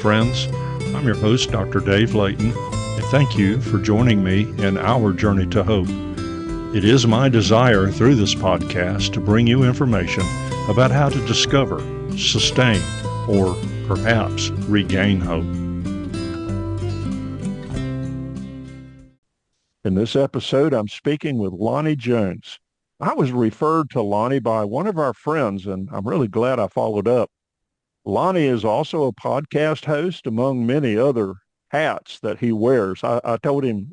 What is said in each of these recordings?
friends. I'm your host, Dr. Dave Layton, and thank you for joining me in our journey to hope. It is my desire through this podcast to bring you information about how to discover, sustain, or perhaps regain hope. In this episode, I'm speaking with Lonnie Jones. I was referred to Lonnie by one of our friends, and I'm really glad I followed up. Lonnie is also a podcast host, among many other hats that he wears. I told him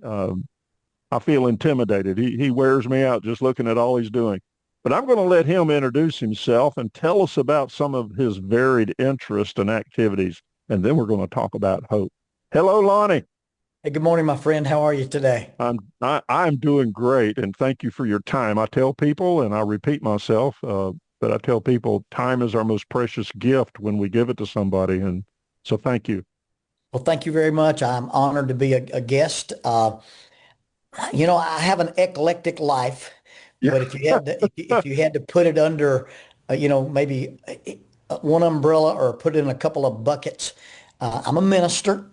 I feel intimidated. He wears me out just looking at all he's doing. But I'm going to let him introduce himself and tell us about some of his varied interests and activities, and then we're going to talk about hope. Hello, Lonnie. Hey, good morning, my friend. How are you today? I'm doing great, and thank you for your time. I tell people, and I repeat myself, but I tell people time is our most precious gift when we give it to somebody. And so thank you. Well, thank you very much. I'm honored to be a guest. I have an eclectic life, Yeah. but if you had to put it under, maybe one umbrella or put it in a couple of buckets, I'm a minister,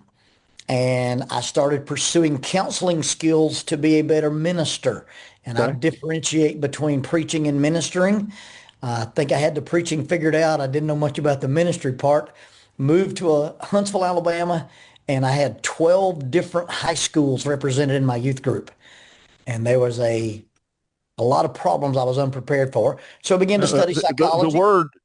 and I started pursuing counseling skills to be a better minister. And I Okay. differentiate between preaching and ministering. I think I had the preaching figured out. I didn't know much about the ministry part. Moved to Huntsville, Alabama, and I had 12 different high schools represented in my youth group. And there was a lot of problems I was unprepared for. So I began to study psychology.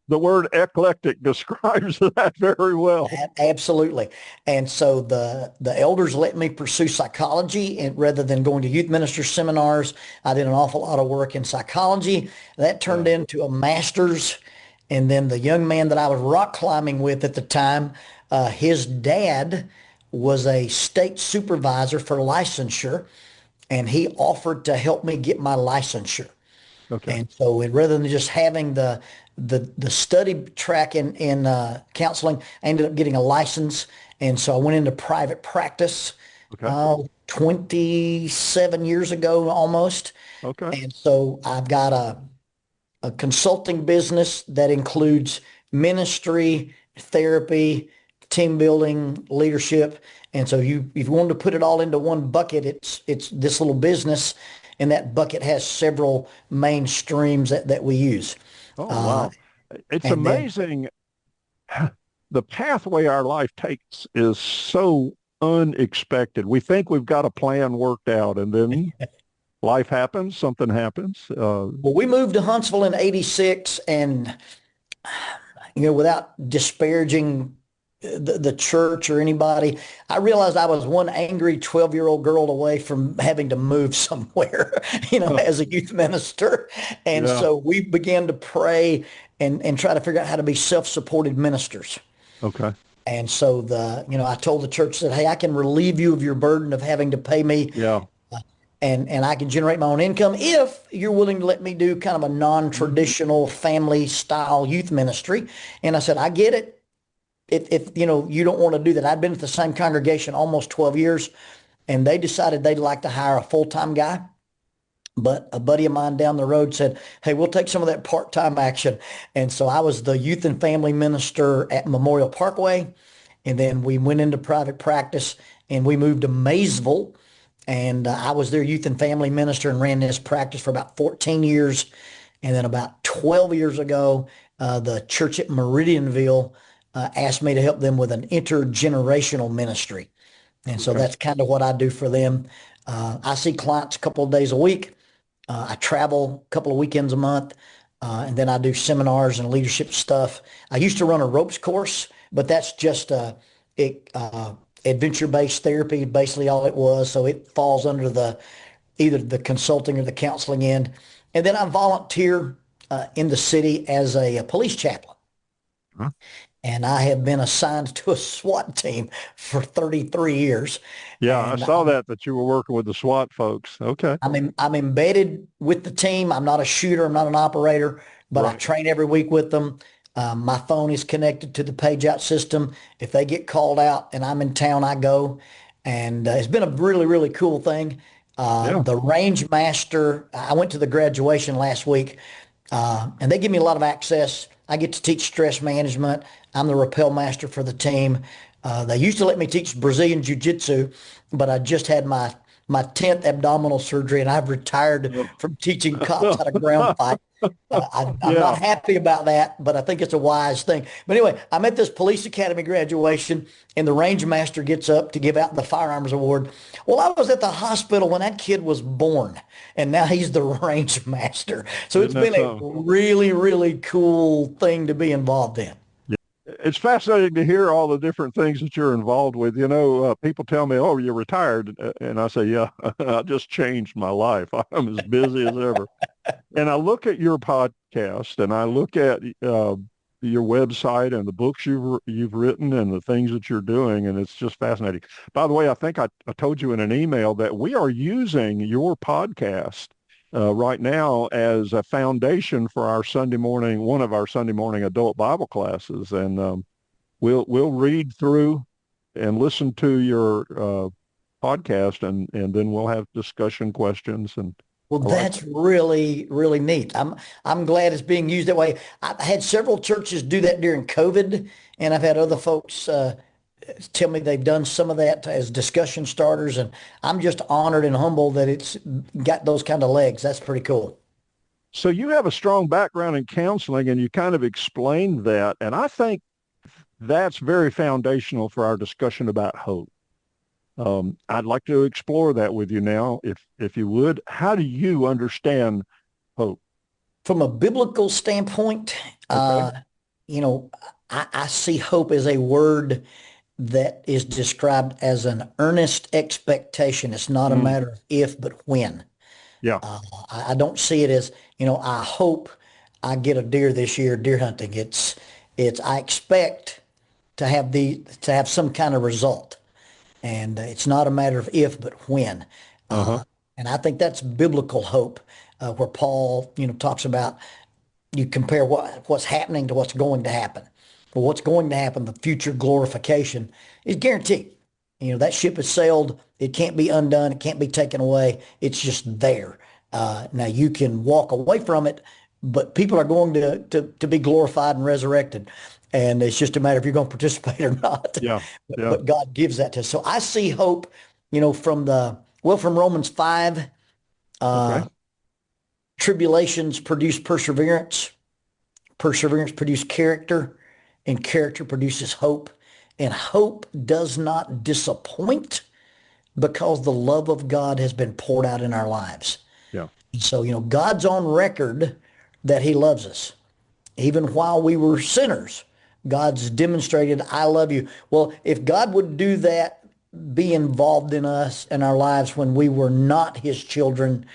The word eclectic describes that very well. Absolutely. And so the elders let me pursue psychology, and rather than going to youth minister seminars, I did an awful lot of work in psychology. That turned into a master's. And then the young man that I was rock climbing with at the time, his dad was a state supervisor for licensure, and he offered to help me get my licensure. Okay. And so rather than just having the study track in counseling, I ended up getting a license. And so I went into private practice Okay. 27 years ago almost. Okay. And so I've got a consulting business that includes ministry, therapy, team building, leadership. And so if you wanted to put it all into one bucket, it's this little business, and that bucket has several main streams that we use. Oh, Uh, wow. It's and then amazing. The pathway our life takes is so unexpected. We think we've got a plan worked out, and then life happens, something happens. Well, we moved to Huntsville in '86, and without disparaging the church or anybody, I realized I was one angry 12-year-old girl away from having to move somewhere, as a youth minister. And Yeah. so we began to pray and try to figure out how to be self-supported ministers. Okay. And so I told the church that, hey, I can relieve you of your burden of having to pay me, Yeah. and I can generate my own income if you're willing to let me do kind of a non-traditional family style youth ministry. And I said, I get it. If you don't want to do that. I'd been at the same congregation almost 12 years, and they decided they'd like to hire a full-time guy. But a buddy of mine down the road said, hey, we'll take some of that part-time action. And so I was the youth and family minister at Memorial Parkway. And then we went into private practice, and we moved to Maysville. And I was their youth and family minister and ran this practice for about 14 years. And then about 12 years ago, the church at Meridianville asked me to help them with an intergenerational ministry. And so Okay. that's kind of what I do for them. I see clients a couple of days a week. I travel a couple of weekends a month, and then I do seminars and leadership stuff. I used to run a ropes course, but that's just adventure-based therapy, basically all it was. So it falls under either the consulting or the counseling end. And then I volunteer in the city as a police chaplain. Huh? And I have been assigned to a SWAT team for 33 years. Yeah, I And saw that you were working with the SWAT folks. Okay. I'm embedded with the team. I'm not a shooter. I'm not an operator, but I Right. train every week with them. My phone is connected to the page out system. If they get called out and I'm in town, I go. And it's been a really, really cool thing. Yeah. The range master, I went to the graduation last week, and they give me a lot of access. I get to teach stress management. I'm the rappel master for the team. They used to let me teach Brazilian Jiu-Jitsu, but I just had my 10th abdominal surgery, and I've retired from teaching cops how to ground fight. I'm not Yeah. happy about that, but I think it's a wise thing. But anyway, I'm at this police academy graduation, and the range master gets up to give out the firearms award. Well, I was at the hospital when that kid was born, and now he's the range master. So it's Isn't that been a something? really, really cool thing to be involved in. It's fascinating to hear all the different things that you're involved with. People tell me, "Oh, you're retired," and I say, "Yeah, I just changed my life. I'm as busy as ever." And I look at your podcast, and I look at your website and the books you've written and the things that you're doing, and it's just fascinating. By the way, I think I told you in an email that we are using your podcast right now as a foundation for our Sunday morning, one of our Sunday morning adult Bible classes, and we'll read through and listen to your podcast, and then we'll have discussion questions, and Well, I like that's really, really neat. I'm glad it's being used that way. I've had several churches do that during COVID, and I've had other folks tell me they've done some of that as discussion starters, and I'm just honored and humbled that it's got those kind of legs. That's pretty cool. So you have a strong background in counseling, and you kind of explained that. And I think that's very foundational for our discussion about hope. I'd like to explore that with you now, if you would. How do you understand hope? From a biblical standpoint, Okay. you know, I see hope as a word that is described as an earnest expectation. It's not a Mm, matter of if, but when. yeah. I don't see it as, I hope I get a deer this year, deer hunting. I expect to have some kind of result. And it's not a matter of if, but when. Uh-huh. And I think that's biblical hope, where Paul, talks about you compare what's happening to what's going to happen. Well, what's going to happen, the future glorification, is guaranteed. That ship has sailed. It can't be undone. It can't be taken away. It's just there. Now you can walk away from it, but people are going to be glorified and resurrected. And it's just a matter if you're going to participate or not. Yeah. But, Yeah. but God gives that to us. So I see hope, from Romans 5, Okay. uh, tribulations produce perseverance. Perseverance produces character, and character produces hope. And hope does not disappoint because the love of God has been poured out in our lives. Yeah. So, God's on record that he loves us. Even while we were sinners, God's demonstrated, I love you. Well, if God would do that, be involved in us and our lives when we were not his children,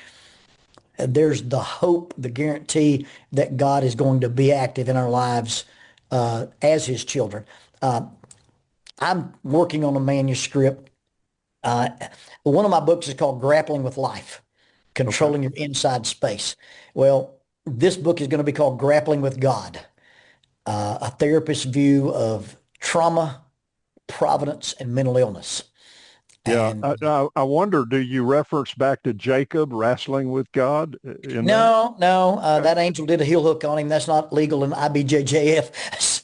there's the hope, the guarantee that God is going to be active in our lives as his children. Uh, I'm working on a manuscript. Uh, One of my books is called Grappling with Life, Okay. Controlling Your Inside Space. Well, this book is going to be called Grappling with God, a therapist's view of trauma, providence, and mental illness. Yeah. And I wonder, do you reference back to Jacob wrestling with God in that? no, no, Okay. that angel did a heel hook on him. That's not legal in IBJJF.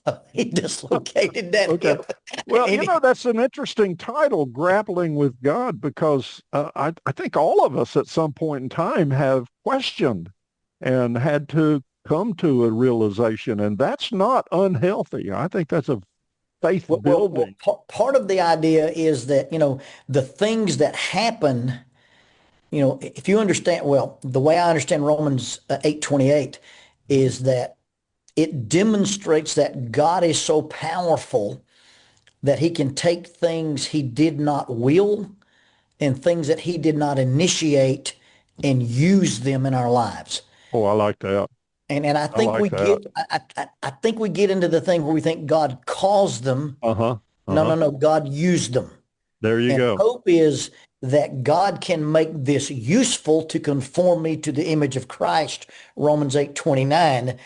So he dislocated that Okay. hip. Well, And that's an interesting title, Grappling with God, because I think all of us at some point in time have questioned and had to come to a realization, and that's not unhealthy. I think that's a faith building. part of the idea is that, the things that happen, if you understand, well, the way I understand Romans 8:28 is that it demonstrates that God is so powerful that he can take things he did not will and things that he did not initiate and use them in our lives. Oh, I like that. And I I think like we that. get I think we get into the thing where we think God caused them. Uh-huh. No, Uh-huh. no, no. God used them. There you And go. hope is that God can make this useful to conform me to the image of Christ, Romans 8:29.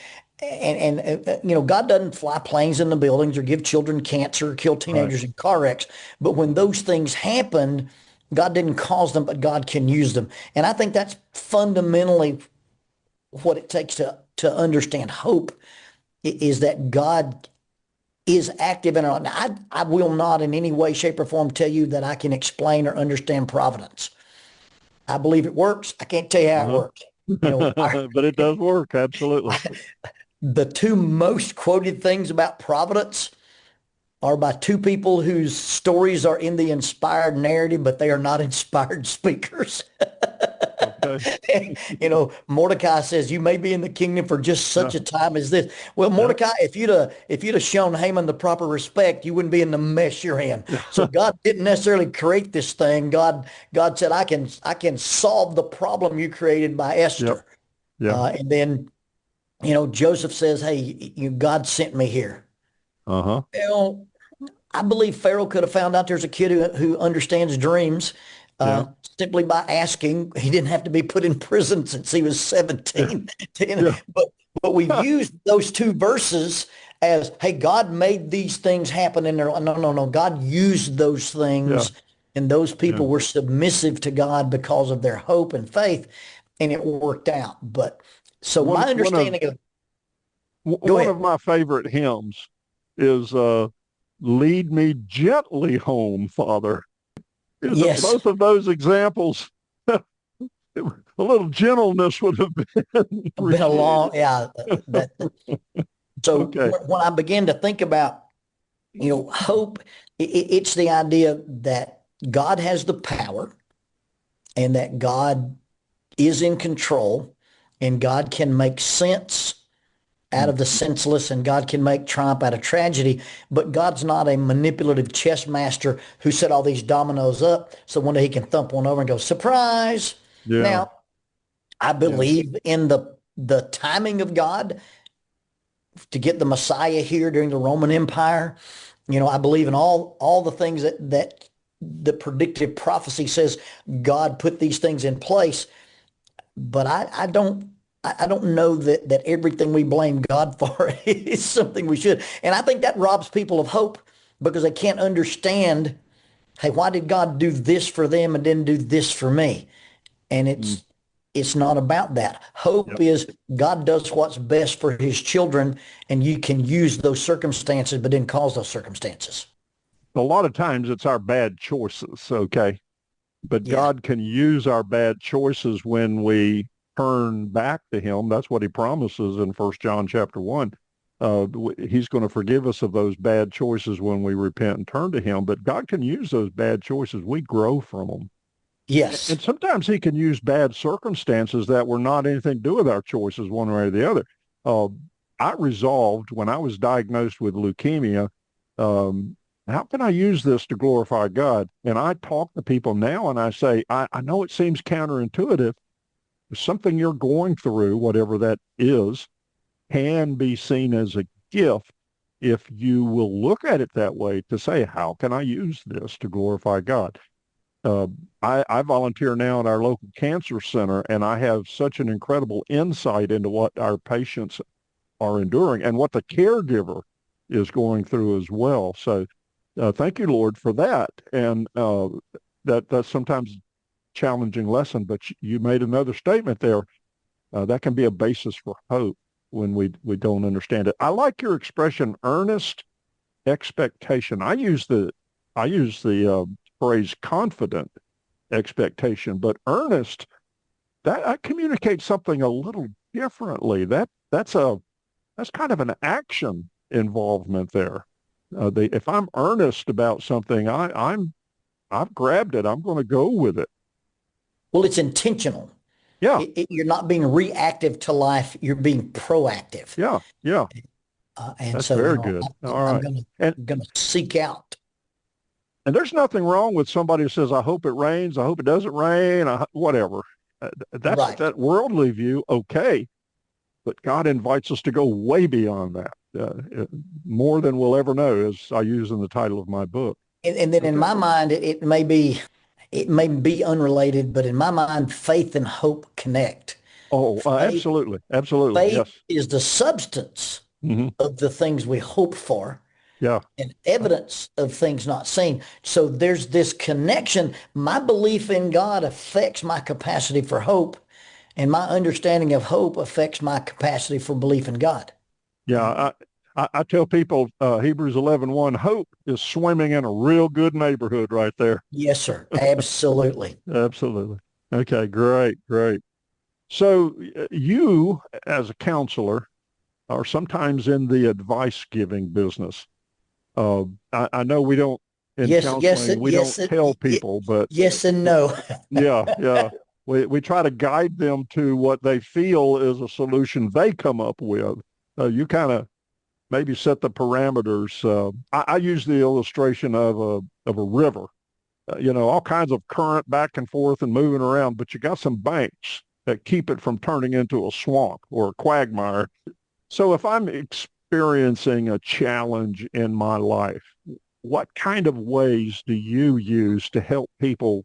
God doesn't fly planes in the buildings or give children cancer or kill Right. teenagers in car wrecks. But when those things happen, God didn't cause them, but God can use them. And I think that's fundamentally what it takes to understand hope is that God is active in our life. Now, I will not in any way, shape, or form tell you that I can explain or understand providence. I believe it works. I can't tell you how it Uh-huh. works. You know, But it does work. Absolutely. the two most quoted things about providence are by two people whose stories are in the inspired narrative, but they are not inspired speakers. Okay. You know, Mordecai says, "You may be in the kingdom for just Yeah. such a time as this." Well, Yep. Mordecai, if you'd have shown Haman the proper respect, you wouldn't be in the mess you're in. So God didn't necessarily create this thing. God said, "I can solve the problem you created by Yep. Esther." Yeah. And then, Joseph says, "Hey, God sent me here." Uh-huh. Well, I believe Pharaoh could have found out there's a kid who understands dreams Yeah. simply by asking. He didn't have to be put in prison since he was Yeah. 17. Yeah. But we've used those two verses as, hey, God made these things happen in their life. No, no, no. God used those Yeah. things, and those Yeah. people were submissive to God because of their hope and faith, and it worked out. But so One my one of understanding of, go one ahead. of my favorite hymns is "Lead Me Gently Home, Father." Yes, Both of those examples, a little gentleness would have been been a long, appreciated. yeah, that. So Okay. when I begin to think about, hope, it's the idea that God has the power and that God is in control and God can make sense out Mm. of the senseless and God can make triumph out of tragedy. But God's not a manipulative chess master who set all these dominoes up so one day he can thump one over and go, surprise. Yeah. Now, I Yeah. believe in the timing of God to get the Messiah here during the Roman Empire. I believe in all the things that the predictive prophecy says God put these things in place. But I don't know that everything we blame God for is something we should. And I think that robs people of hope because they can't understand, hey, why did God do this for them and didn't do this for me? And Mm. it's not about that. Hope Yep. is God does what's best for his children, and you can use those circumstances, but didn't cause those circumstances. A lot of times it's our bad choices. Okay. But Yeah. God can use our bad choices when we turn back to him. That's what he promises in First John chapter 1. He's going to forgive us of those bad choices when we repent and turn to him. But God can use those bad choices. We grow from them. Yes. And sometimes he can use bad circumstances that were not anything to do with our choices one way or the other. Uh, I resolved when I was diagnosed with leukemia, um, how can I use this to glorify God? And I talk to people now and I say, I know it seems counterintuitive. Something you're going through, whatever that is, can be seen as a gift if you will look at it that way to say, how can I use this to glorify God? Uh, I volunteer now at our local cancer center, and I have such an incredible insight into what our patients are enduring and what the caregiver is going through as well. So thank you, Lord, for that. And that's sometimes a challenging lesson, but you made another statement there. That can be a basis for hope when we don't understand it. I like your expression, earnest expectation. I use the phrase confident expectation, but earnest, that communicates something a little differently. That's kind of an action involvement there. If I'm earnest about something, I've grabbed it. I'm going to go with it. Well, it's intentional. Yeah, You're not being reactive to life. You're being proactive. yeah, yeah. And That's so, very good. All I'm right. gonna And gonna seek out. there's nothing wrong with somebody who says, "I hope it rains. I hope it doesn't rain. Whatever." That's Right. that worldly view. Okay, but God invites us to go way beyond that, more than we'll ever know, as I use in the title of my book. And then in Okay. my mind, it may be unrelated, but in my mind, faith and hope connect. Oh, Faith, absolutely, absolutely. faith Yes. is the substance Hmm. of the things we hope for Yeah. and evidence of things not seen. So there's this connection. My belief in God affects my capacity for hope, and my understanding of hope affects my capacity for belief in God. Yeah. And I tell people Hebrews 11:1, hope is swimming in a real good neighborhood right there. Yes, sir. Absolutely. Absolutely. Okay, great, great. So you, as a counselor, are sometimes in the advice giving business. I know we don't, in Yes, yes, counseling, we don't yes, tell people, but yes and no. yeah, yeah. We try to guide them to what they feel is a solution they come up with. You kind of maybe set the parameters. I use the illustration of a river. All kinds of current back and forth and moving around, but you got some banks that keep it from turning into a swamp or a quagmire. So if I'm experiencing a challenge in my life, what kind of ways do you use to help people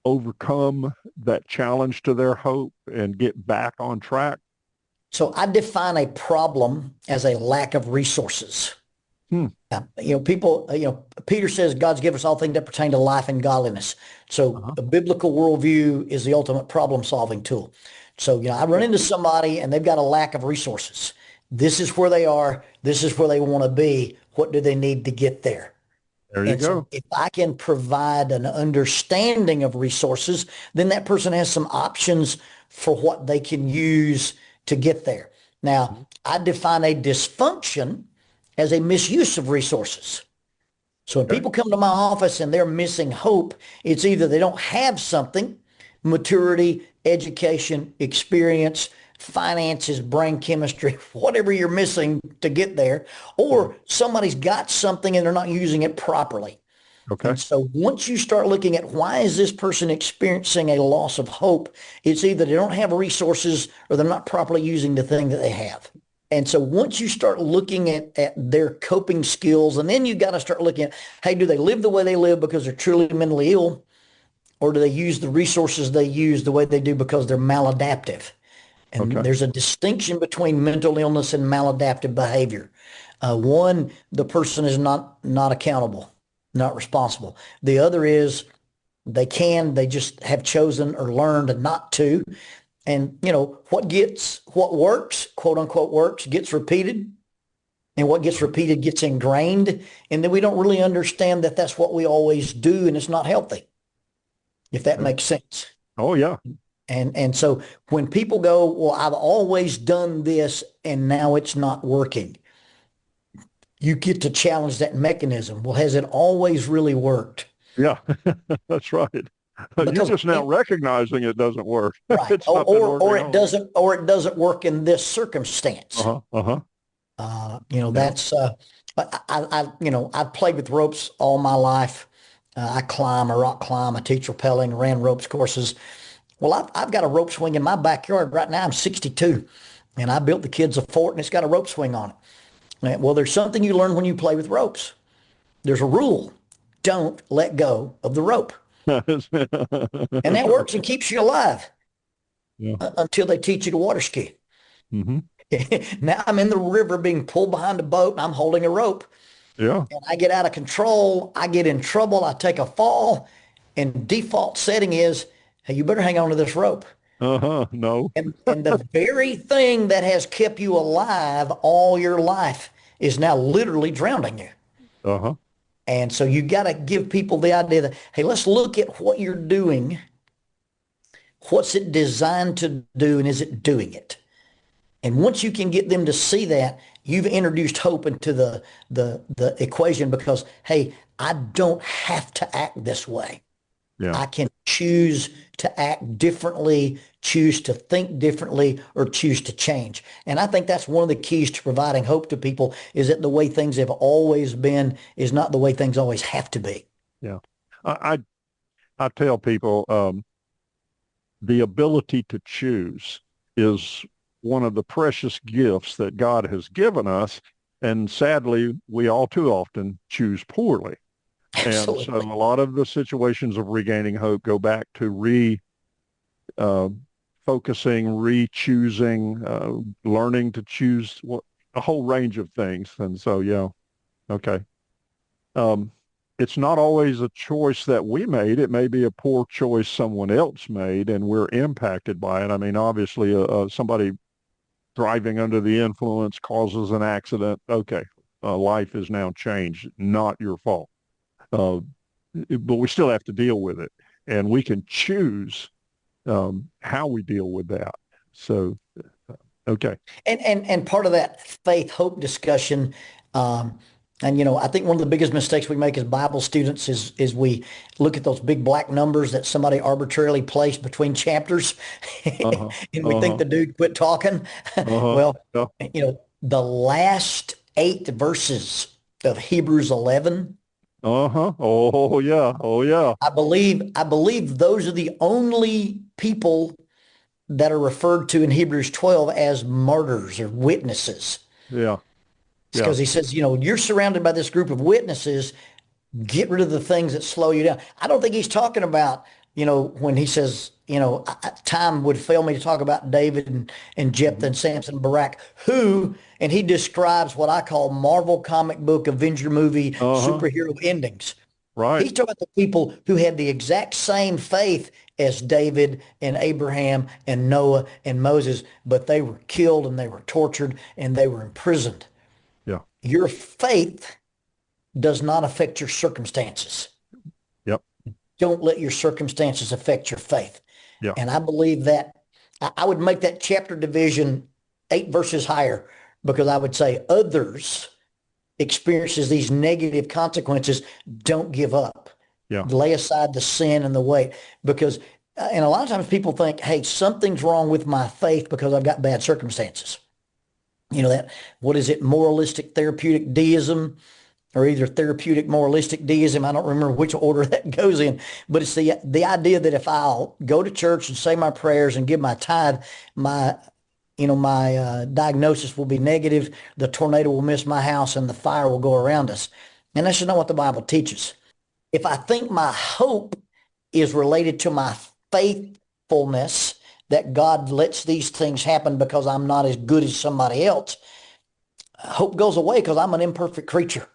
overcome that challenge to their hope and get back on track? So I define a problem as a lack of resources. Hmm. People, Peter says God's given us all things that pertain to life and godliness. So Uh-huh. a biblical worldview is the ultimate problem solving tool. So, I run into somebody and they've got a lack of resources. This is where they are. This is where they want to be. What do they need to get there? There you And so go. if I can provide an understanding of resources, then that person has some options for what they can use to get there. Now, Mhm. I define a dysfunction as a misuse of resources. So when Okay. people come to my office and they're missing hope, it's either they don't have something, maturity, education, experience, finances, brain chemistry, whatever you're missing to get there, Yeah. or somebody's got something and they're not using it properly. Okay. And so once you start looking at why is this person experiencing a loss of hope, it's either they don't have resources or they're not properly using the thing that they have. And so once you start looking at their coping skills, and then you got to start looking at, hey, do they live the way they live because they're truly mentally ill? Or do they use the resources they use the way they do because they're maladaptive? And Okay. there's a distinction between mental illness and maladaptive behavior. One, the person is not accountable, not responsible. The other is they just have chosen or learned not to. And what works, quote unquote works, gets repeated. And what gets repeated gets ingrained. And then we don't really understand that that's what we always do and it's not healthy, if that Okay. makes sense. Oh yeah. And so when people go, well, I've always done this and now it's not working, you get to challenge that mechanism. Well, has it always really worked? Yeah. That's right. You're Because just now recognizing it doesn't work. right, It's not been working all along. or it doesn't work in this circumstance. Uh-huh. Uh-huh. Yeah. That's I've played with ropes all my life. I climb, I rock climb, I teach rappelling, ran ropes courses. Well, I've got a rope swing in my backyard right now. I'm 62, and I built the kids a fort, and it's got a rope swing on it. Well, there's something you learn when you play with ropes. There's a rule: don't let go of the rope, and that works and keeps you alive Yeah. until they teach you to water ski. Hmm. Now I'm in the river being pulled behind a boat, and I'm holding a rope, Yeah. and I get out of control. I get in trouble. I take a fall, and default setting is, hey, you better hang on to this rope. Uh-huh. No. And the very thing that has kept you alive all your life is now literally drowning you. Uh-huh. And so you got to give people the idea that, hey, let's look at what you're doing. What's it designed to do, and is it doing it? And once you can get them to see that, you've introduced hope into the equation because, hey, I don't have to act this way. Yeah. I can choose to act differently, choose to think differently, or choose to change. And I think that's one of the keys to providing hope to people is that the way things have always been is not the way things always have to be. Yeah. I tell people the ability to choose is one of the precious gifts that God has given us. And sadly, we all too often choose poorly. And so Absolutely. a lot of the situations of regaining hope go back to uh, focusing, re-choosing, learning to choose a whole range of things. And so, yeah, okay. Um, it's not always a choice that we made. It may be a poor choice someone else made, and we're impacted by it. I mean, obviously, somebody driving under the influence causes an accident. Okay, life is now changed, not your fault. Uh, but we still have to deal with it, and we can choose how we deal with that. So, okay. And part of that faith hope discussion, and I think one of the biggest mistakes we make as Bible students is we look at those big black numbers that somebody arbitrarily placed between chapters, Uh-huh. and we think Uh-huh. the dude quit talking. Uh-huh. Well, Yeah. the last 8 verses of Hebrews 11, Uh-huh. Oh yeah. Oh yeah. I believe those are the only people that are referred to in Hebrews 12 as martyrs or witnesses. Yeah. It's Yeah. because he says, you're surrounded by this group of witnesses. Get rid of the things that slow you down. I don't think he's talking about, when he says, time would fail me to talk about David and Jephthah Mhm. and Samson and Barak, and he describes what I call Marvel comic book, Avenger movie, Uh-huh. superhero endings. Right. He's talking about the people who had the exact same faith as David and Abraham and Noah and Moses, but they were killed and they were tortured and they were imprisoned. Yeah. Your faith does not affect your circumstances. Yep. Don't let your circumstances affect your faith. Yeah. And I believe that I would make that chapter division 8 verses higher, because I would say others experiences these negative consequences. Don't give up. Yeah. Lay aside the sin and the weight, because and a lot of times people think, hey, something's wrong with my faith because I've got bad circumstances. That, what is it, moralistic therapeutic deism, or either therapeutic moralistic deism. I don't remember which order that goes in, but it's the idea that if I'll go to church and say my prayers and give my tithe, my diagnosis will be negative. The tornado will miss my house and the fire will go around us. And that's just not what the Bible teaches. If I think my hope is related to my faithfulness, that God lets these things happen because I'm not as good as somebody else, hope goes away because I'm an imperfect creature.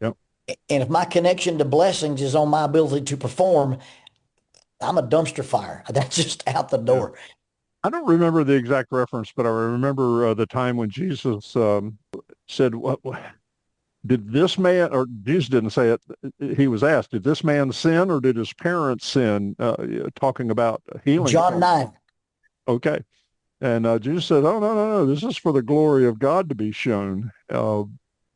Yep. And if my connection to blessings is on my ability to perform, I'm a dumpster fire. That's just out the Yeah. door. I don't remember the exact reference, but I remember the time when Jesus said, "What did this man?" Or Jesus didn't say it. He was asked, "Did this man sin, or did his parents sin?" Talking about healing John from. 9. Okay, and Jesus said, "Oh no, no, no! This is for the glory of God to be shown."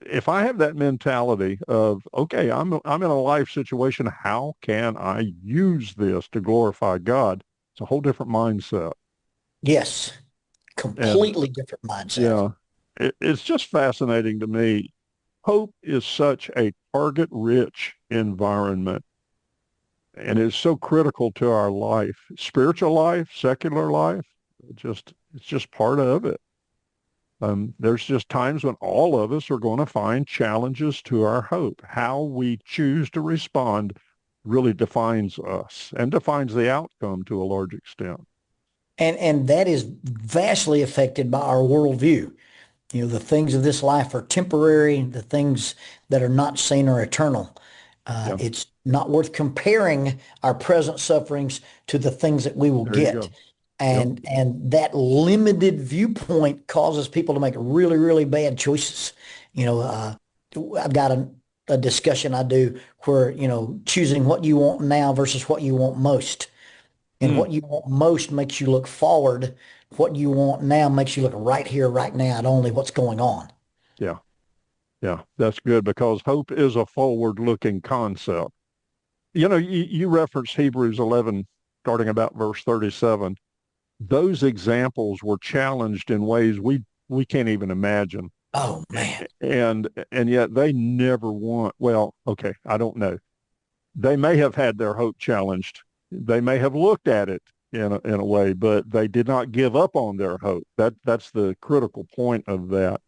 If I have that mentality of, okay, I'm in a life situation, how can I use this to glorify God? It's a whole different mindset. Yes. And Completely different mindset. yeah, it's just fascinating to me. Hope is such a target-rich environment, and it's so critical to our life, spiritual life, secular life. It's just part of it. There's just times when all of us are going to find challenges to our hope. How we choose to respond really defines us and defines the outcome to a large extent. And that is vastly affected by our worldview. The things of this life are temporary. The things that are not seen are eternal. Yeah, It's not worth comparing our present sufferings to the things that we will there you get. go. Yep. And that limited viewpoint causes people to make really, really bad choices. I've got a discussion I do where, choosing what you want now versus what you want most. And Mm, what you want most makes you look forward. What you want now makes you look right here, right now, at only what's going on. yeah, yeah, that's good because hope is a forward-looking concept. You referenced Hebrews 11, starting about verse 37. Those examples were challenged in ways we can't even imagine. Oh man. And yet they never want, well, okay, I don't know. They may have had their hope challenged. They may have looked at it in a way, but they did not give up on their hope. That's the critical point of that.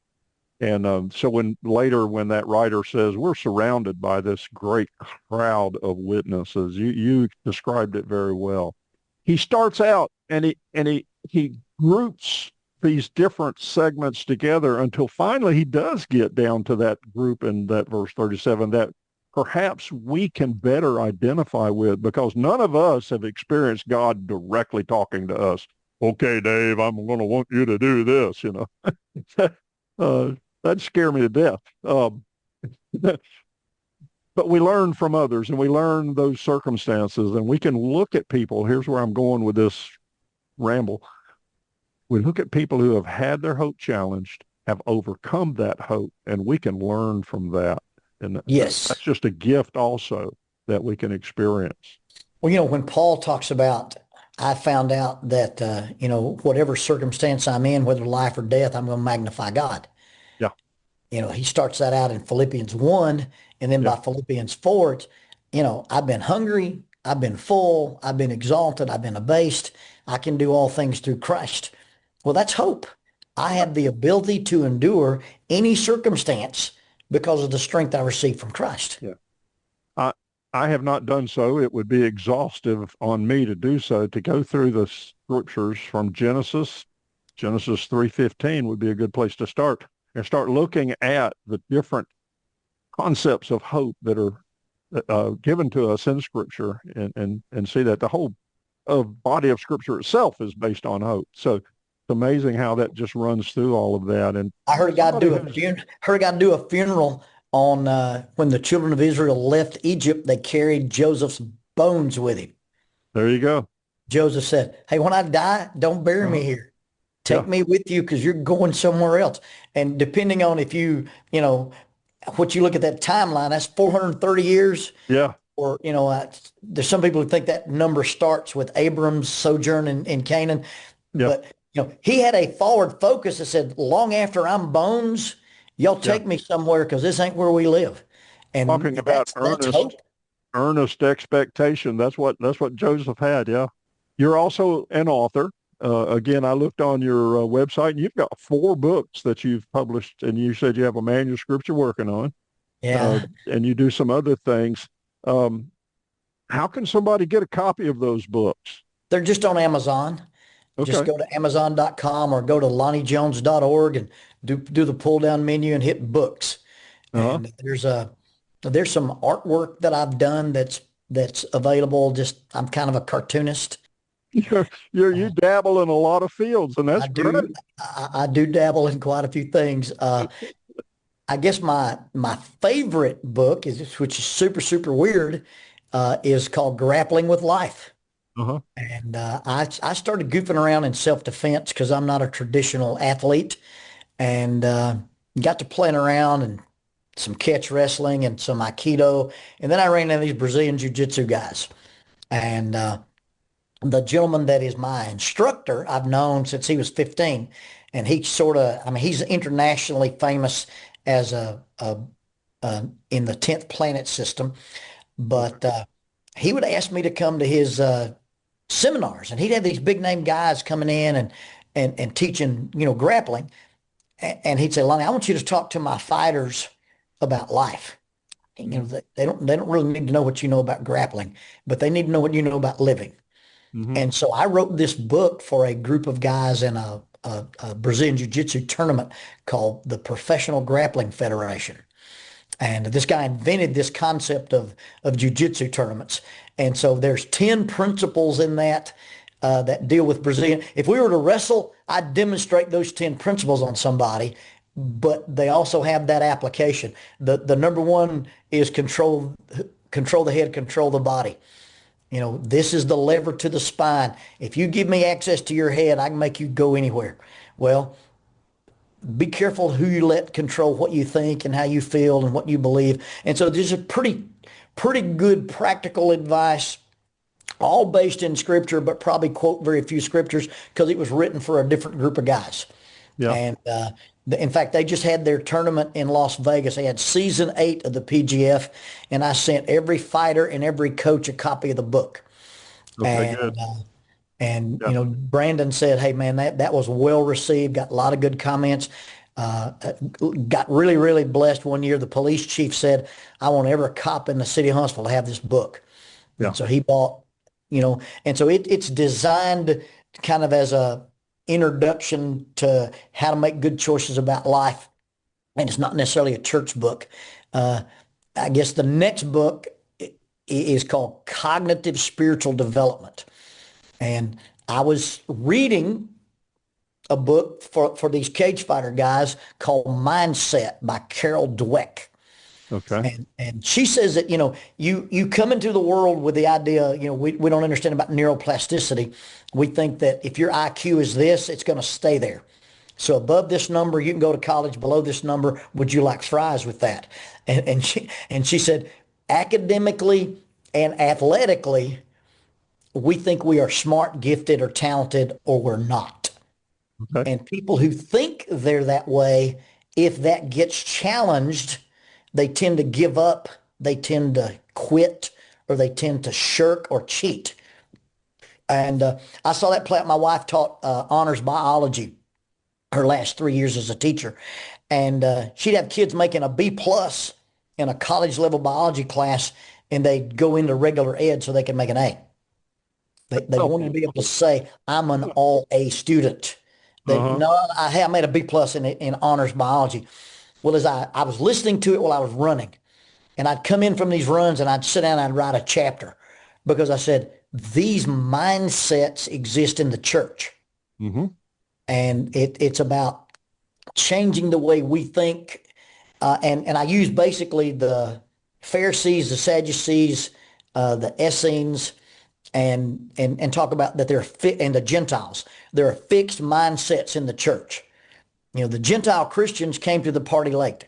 And so when that writer says we're surrounded by this great crowd of witnesses, you described it very well. He starts out and he groups these different segments together until finally he does get down to that group in that verse 37 that perhaps we can better identify with because none of us have experienced God directly talking to us. Okay, Dave, I'm going to want you to do this, uh, that'd scare me to death. But we learn from others and we learn those circumstances and we can look at people. Here's where I'm going with this ramble. We look at people who have had their hope challenged, have overcome that hope, and we can learn from that. And that's Yes. just a gift also that we can experience. Well, when Paul talks about, I found out that, whatever circumstance I'm in, whether life or death, I'm going to magnify God. Yeah, He starts that out in Philippians 1, and then yeah, by Philippians 4, it's, I've been hungry, I've been full, I've been exalted, I've been abased. I can do all things through Christ. Well, that's hope. I have the ability to endure any circumstance because of the strength I receive from Christ. yeah. I I have not done so. It would be exhaustive on me to do so. To go through the scriptures from Genesis 3:15 would be a good place to start and start looking at the different concepts of hope that are given to us in Scripture, and see that the whole body of Scripture itself is based on hope. So it's amazing how that just runs through all of that. And I heard a guy somebody do a who's funeral. Heard a guy do a funeral on when the children of Israel left Egypt. They carried Joseph's bones with him. there you go. Joseph said, "Hey, when I die, don't bury me Uh-huh. here. Take Yeah, me with you because you're going somewhere else." And depending on if what you look at that timeline, that's 430 years. yeah, Or, there's some people who think that number starts with Abram's sojourn in Canaan. yeah, But, he had a forward focus that said, long after I'm bones, y'all yeah. take me somewhere because this ain't where we live. And Talking about that's hope. earnest expectation. That's what Joseph had. Yeah. You're also an author. Again, I looked on your website, and you've got 4 books that you've published, and you said you have a manuscript you're working on, Yeah. and you do some other things. Um, how can somebody get a copy of those books? They're just on Amazon. Just Okay. go to Amazon.com or go to LonnieJones.org and do the pull down menu and hit books. Uh-huh. And there's some artwork that I've done that's available. Just I'm kind of a cartoonist. You Uh, dabble in a lot of fields, and that's I do great. I do dabble in quite a few things. I guess my favorite book is, which is super super weird, is called Grappling with Life. Uh-huh. And I started goofing around in self-defense because I'm not a traditional athlete, and got to playing around and some catch wrestling and some Aikido. And then I ran into these Brazilian Jiu-Jitsu guys. And the gentleman that is my instructor, I've known since he was 15. And he sort of, I mean, he's internationally famous as in the 10th planet system. Okay. But he would ask me to come to his seminars, and he'd have these big name guys coming in and teaching, grappling. And he'd say, Lonnie, I want you to talk to my fighters about life. Mm-hmm. They don't really need to know what you know about grappling, but they need to know what you know about living. Mm-hmm. And so I wrote this book for a group of guys in a Brazilian Jiu-Jitsu tournament called the Professional Grappling Federation. And this guy invented this concept of jiu-jitsu tournaments. And so there's 10 principles in that deal with Brazilian. If we were to wrestle, I'd demonstrate those 10 principles on somebody, but they also have that application. The number one is control the head, control the body. This is the lever to the spine. If you give me access to your head, I can make you go anywhere. Well, be careful who you let control what you think and how you feel and what you believe. And so there's a pretty good practical advice, all based in scripture, but probably quote very few scriptures because it was written for a different group of guys. Yeah. And in fact, they just had their tournament in Las Vegas. They had season 8 of the PGF, and I sent every fighter and every coach a copy of the book. Okay, And good. Yeah. Brandon said, "Hey man, that was well received. Got a lot of good comments. Got really really blessed one year. The police chief said, I want every cop in the city of Huntsville to have this book." Yeah. And so he bought, and so it's designed kind of as a introduction to how to make good choices about life. And it's not necessarily a church book. Uh, I guess the next book is called Cognitive Spiritual Development. And I was reading a book for these cage fighter guys called Mindset by Carol Dweck. Okay. And she says that, you come into the world with the idea, we don't understand about neuroplasticity. We think that if your IQ is this, it's going to stay there. So above this number, you can go to college. Below this number, would you like fries with that? And she said, academically and athletically, we think we are smart, gifted, or talented, or we're not. Okay. And people who think they're that way, if that gets challenged, they tend to give up, they tend to quit, or they tend to shirk or cheat. And I saw that play out. My wife taught honors biology her last 3 years as a teacher. And she'd have kids making a B plus in a college level biology class, and they'd go into regular ed so they could make an A. They wanted to be able to say, I'm an all A student. Uh-huh. No, I made a B plus in honors biology. Well, as I was listening to it while I was running, and I'd come in from these runs and I'd sit down and I'd write a chapter because I said, these mindsets exist in the church. Mm-hmm. And it's about changing the way we think. And I use basically the Pharisees, the Sadducees, the Essenes, and talk about that and the Gentiles. There are fixed mindsets in the church. The Gentile Christians came to the party late.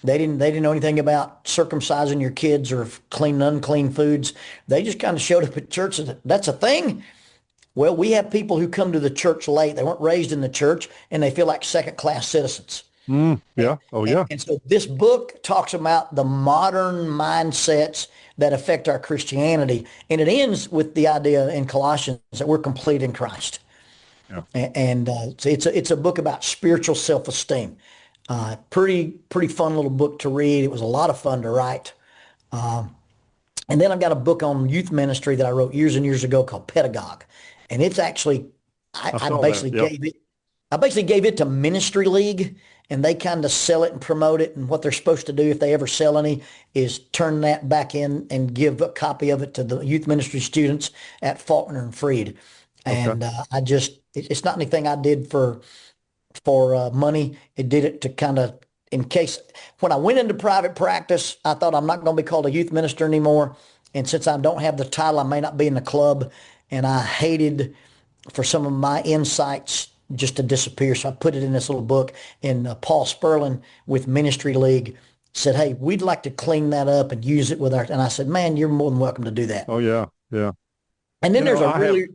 They didn't know anything about circumcising your kids or clean and unclean foods. They just kind of showed up at church and said, that's a thing. Well, we have people who come to the church late. They weren't raised in the church and they feel like second class citizens. Yeah. Oh, And, yeah. and so this book talks about the modern mindsets that affect our Christianity. And it ends with the idea in Colossians that we're complete in Christ. Yeah. And so it's a book about spiritual self-esteem. Pretty fun little book to read. It was a lot of fun to write. And then I've got a book on youth ministry that I wrote years and years ago called Pedagogue. And it's actually, I I saw basically that. Yep. gave it to Ministry League, and they kind of sell it and promote it. And what they're supposed to do if they ever sell any is turn that back in and give a copy of it to the youth ministry students at Faulkner and Freed. Okay. And it's not anything I did for money. It did it to kind of, in case, when I went into private practice, I thought I'm not going to be called a youth minister anymore. And since I don't have the title, I may not be in the club. And I hated for some of my insights just to disappear. So I put it in this little book. And Paul Sperlin with Ministry League said, hey, we'd like to clean that up and use it with our, and I said, man, you're more than welcome to do that. Oh, yeah. Yeah. And then there's a really,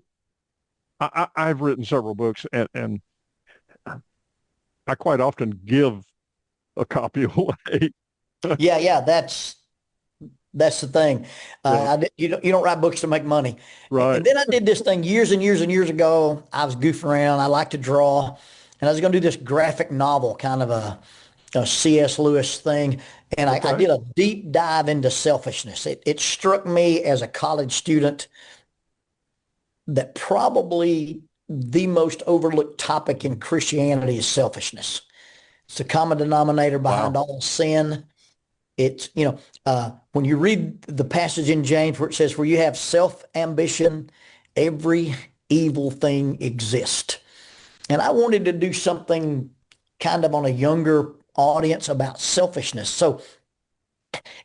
I've written several books and I quite often give a copy away. yeah, that's the thing. Yeah. You don't write books to make money. Right. And then I did this thing years and years and years ago. I was goofing around. I like to draw. And I was going to do this graphic novel, kind of a C.S. Lewis thing. And I Okay. did a deep dive into selfishness. It struck me as a college student that probably the most overlooked topic in Christianity is selfishness. It's the common denominator behind Wow. all sin. It's, when you read the passage in James where it says, where you have self-ambition, every evil thing exists. And I wanted to do something kind of on a younger audience about selfishness. So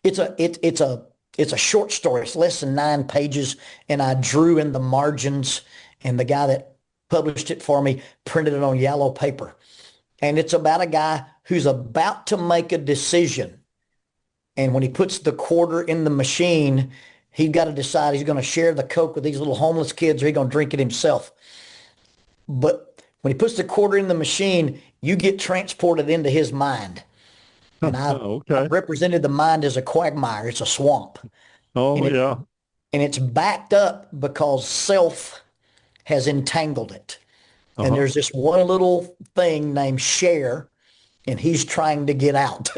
it's a short story. It's less than 9 pages. And I drew in the margins, and the guy that published it for me printed it on yellow paper. And it's about a guy who's about to make a decision. And when he puts the quarter in the machine, he's got to decide he's going to share the Coke with these little homeless kids or he's going to drink it himself. But when he puts the quarter in the machine, you get transported into his mind. And I Okay. represented the mind as a quagmire. It's a swamp. Oh, And, it, yeah. and it's backed up because self has entangled it. And Uh-huh. there's this one little thing named share, and he's trying to get out.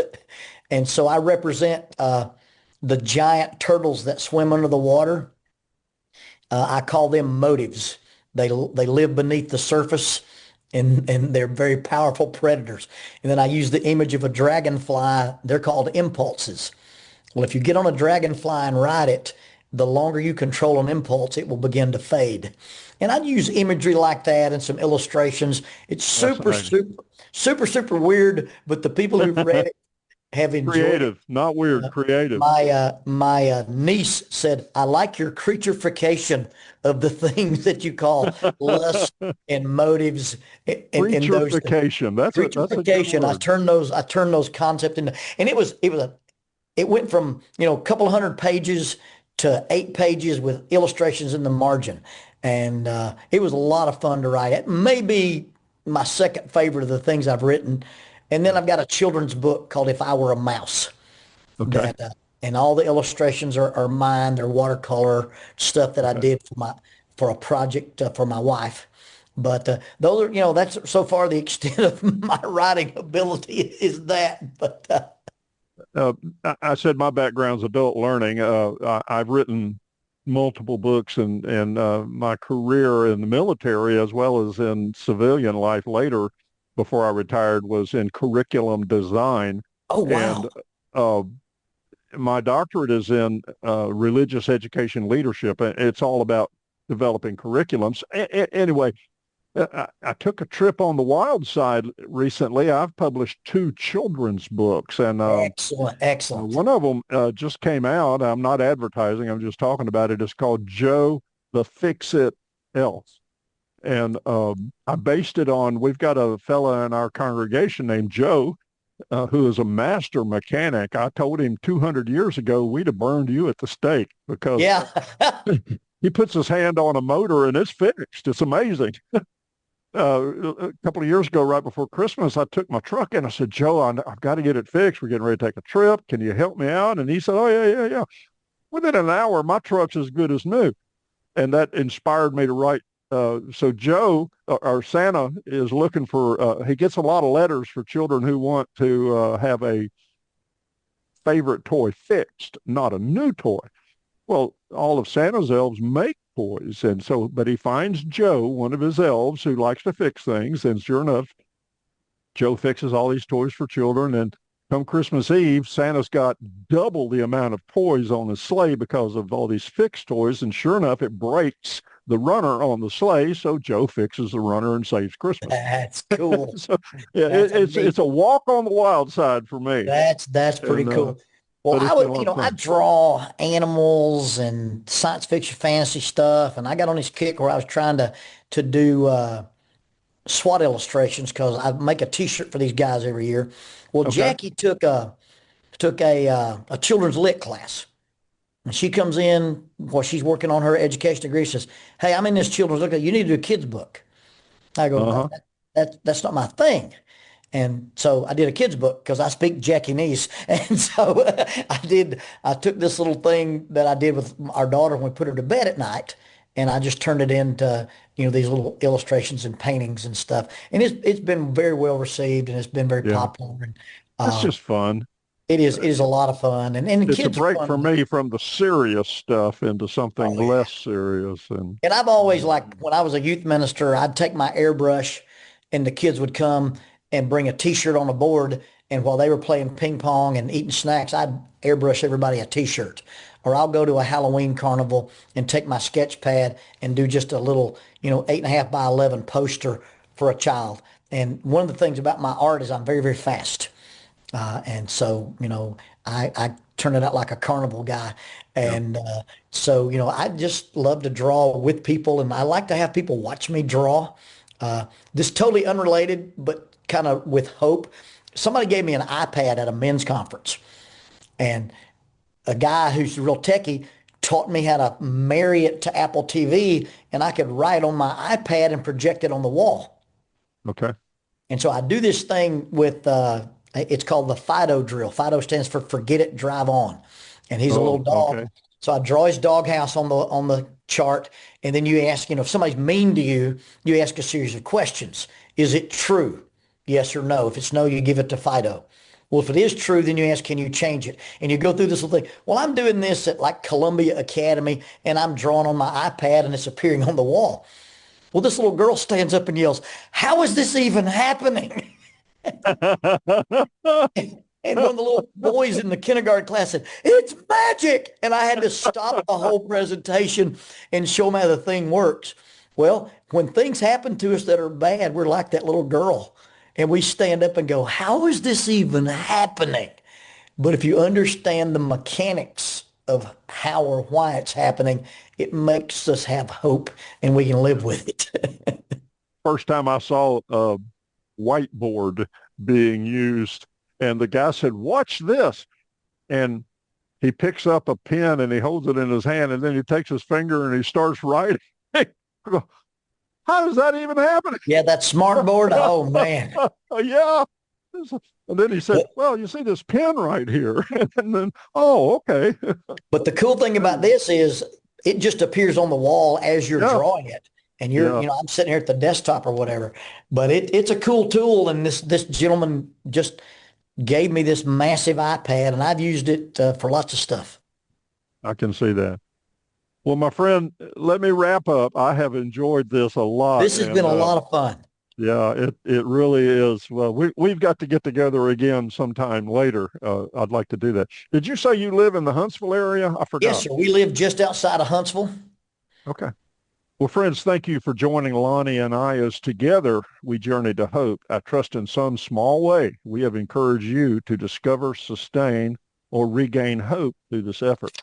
And so I represent the giant turtles that swim under the water. I call them motives. They live beneath the surface, and they're very powerful predators. And then I use the image of a dragonfly. They're called impulses. Well, if you get on a dragonfly and ride it, the longer you control an impulse, it will begin to fade. And I'd use imagery like that and some illustrations. It's super, Fascinating. super, super, super weird, but the people who've read it have enjoyed it. Creative, not weird, Uh, creative. my niece said, "I like your creaturification of the things that you call lust and motives and those things. Creaturification. That's a good Creaturification." word. I turned those concepts into, and it went from, a couple of hundred pages to 8 pages with illustrations in the margin. And it was a lot of fun to write. It may be my second favorite of the things I've written. And then Yeah. I've got a children's book called If I Were a Mouse Okay. that and all the illustrations are mine. They're watercolor stuff that I Okay. did for a project for my wife. But those are, that's so far the extent of my writing ability is that. But Uh, I said my background's adult learning. I've written multiple books, and my career in the military as well as in civilian life later, before I retired, was in curriculum design, oh and wow. uh, my doctorate is in religious education leadership. It's all about developing curriculums. Anyway, I took a trip on the wild side recently. I've published two children's books, and Excellent, excellent. one of them just came out. I'm not advertising. I'm just talking about it. It's called Joe the Fix-It Elf. And I based it on, we've got a fella in our congregation named Joe, who is a master mechanic. I told him 200 years ago, we'd have burned you at the stake because Yeah. he puts his hand on a motor and it's fixed. It's amazing. A couple of years ago, right before Christmas, I took my truck in. I said, Joe, I've got to get it fixed. We're getting ready to take a trip. Can you help me out? And he said, oh, yeah, yeah, yeah. Within an hour, my truck's as good as new. And that inspired me to write. So Joe, or Santa, is looking for, he gets a lot of letters for children who want to have a favorite toy fixed, not a new toy. Well, all of Santa's elves make toys. And so, but he finds Joe, one of his elves who likes to fix things. And sure enough, Joe fixes all these toys for children. And come Christmas Eve, Santa's got double the amount of toys on his sleigh because of all these fixed toys. And sure enough, it breaks the runner on the sleigh. So Joe fixes the runner and saves Christmas. That's cool. So yeah, That's a it's neat. a walk on the wild side for me. That's pretty And cool. Well, but I it's been a would, lot of I fun. draw animals and science fiction fantasy stuff, and I got on this kick where I was trying to do SWAT illustrations because I make a T-shirt for these guys every year. Well, Okay. Jackie took a children's lit class, and she comes in while she's working on her education degree. She says, "Hey, I'm in this children's lit class. You need to do a kids book." I go, Uh-huh. That's not my thing." And so I did a kid's book because I speak Jackinese. And so I took this little thing that I did with our daughter when we put her to bed at night, and I just turned it into, these little illustrations and paintings and stuff. And it's been very well received and it's been very Yeah. popular. And It's uh, just fun. it is a lot of fun. And the It's a kids are break for fun. me from the serious stuff into something Oh yeah. less serious. And I've always like when I was a youth minister, I'd take my airbrush and the kids would come and bring a t-shirt on a board. And while they were playing ping pong and eating snacks, I'd airbrush everybody a t-shirt. Or I'll go to a Halloween carnival and take my sketch pad and do just a little, 8.5 by 11 poster for a child. And one of the things about my art is I'm very, very fast. And so, I turn it out like a carnival guy. Yeah. And so, I just love to draw with people and I like to have people watch me draw. This totally unrelated, but kind of with hope. Somebody gave me an iPad at a men's conference and a guy who's real techie taught me how to marry it to Apple TV and I could write on my iPad and project it on the wall. Okay. And so I do this thing with, it's called the Fido drill. Fido stands for forget it, drive on. And he's a little Oh, dog. okay. So I draw his doghouse on the chart. And then you ask, if somebody's mean to you, you ask a series of questions. Is it true? Yes or no. If it's no, you give it to Fido. Well, if it is true, then you ask, can you change it? And you go through this little thing. Well, I'm doing this at like Columbia Academy and I'm drawing on my iPad and it's appearing on the wall. Well, this little girl stands up and yells, how is this even happening? And one of the little boys in the kindergarten class said, "It's magic." And I had to stop the whole presentation and show them how the thing works. Well, when things happen to us that are bad, we're like that little girl. And we stand up and go, "How is this even happening?" But if you understand the mechanics of how or why it's happening, it makes us have hope and we can live with it. First time I saw a whiteboard being used, and the guy said, "Watch this." And he picks up a pen and he holds it in his hand, and then he takes his finger and he starts writing. I go, how does that even happen? Yeah, that smart board. Oh man. Yeah. And then he said, But, "Well, you see this pen right here." And then, oh, okay. but the cool thing about this is it just appears on the wall as you're Yeah. drawing it. And Yeah. I'm sitting here at the desktop or whatever. But it's a cool tool. And this gentleman just gave me this massive iPad, and I've used it for lots of stuff. I can see that. Well, my friend, let me wrap up. I have enjoyed this a lot. This has been And a lot of fun. yeah, it really is. Well, we've got to get together again sometime later. I'd like to do that. Did you say you live in the Huntsville area? I Yes, forgot. sir. We live just outside of Huntsville. Okay. Well, friends, thank you for joining Lonnie and I as together we journey to hope. I trust in some small way we have encouraged you to discover, sustain, or regain hope through this effort.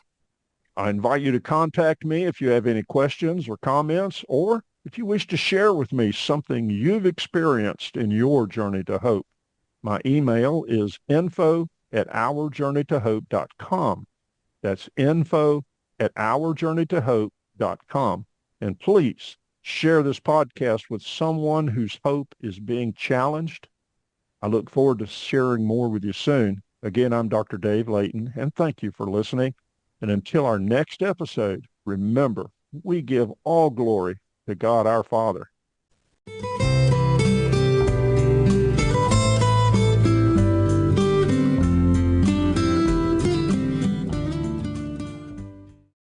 I invite you to contact me if you have any questions or comments, or if you wish to share with me something you've experienced in your journey to hope. My email is info@ourjourneytohope.com. That's info@ourjourneytohope.com. And please share this podcast with someone whose hope is being challenged. I look forward to sharing more with you soon. Again, I'm Dr. Dave Layton, and thank you for listening. And until our next episode, remember, we give all glory to God our Father.